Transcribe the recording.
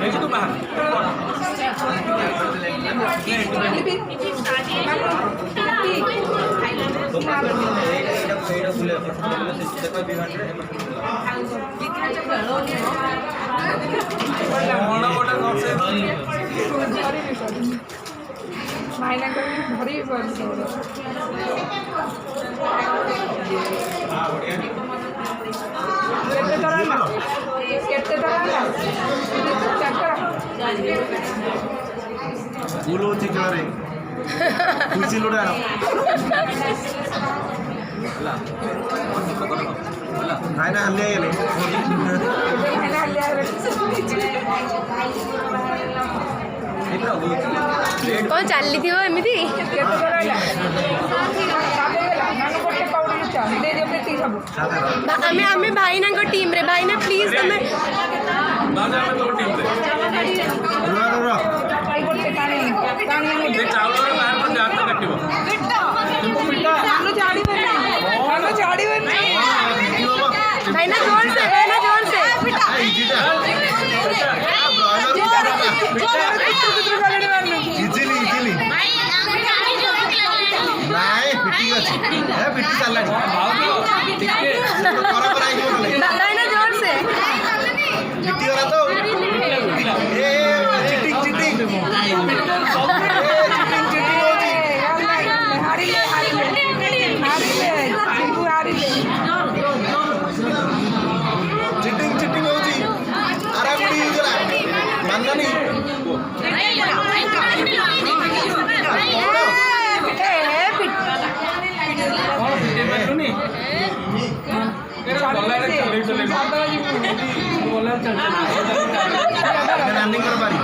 देखी तू बाहर मायना भरी फूलो चिकरे कुर्सी लुटा हाय ना हल्ले गेले कौन चली थी वो एमती आमे भाई ना टीम रे भाई ना प्लीज तमे भाई ना जोर से इजिली इजिली नाही फिटिंग अछि है फिटिंग चलला बराबर आई बोलले भाई ना जोर से फिटिंग वाला तो ए चिटिंग चिटिंग होती चिटिंग चिटिंग होती आराम दी जरा मानना नहीं रनिंग कर पारी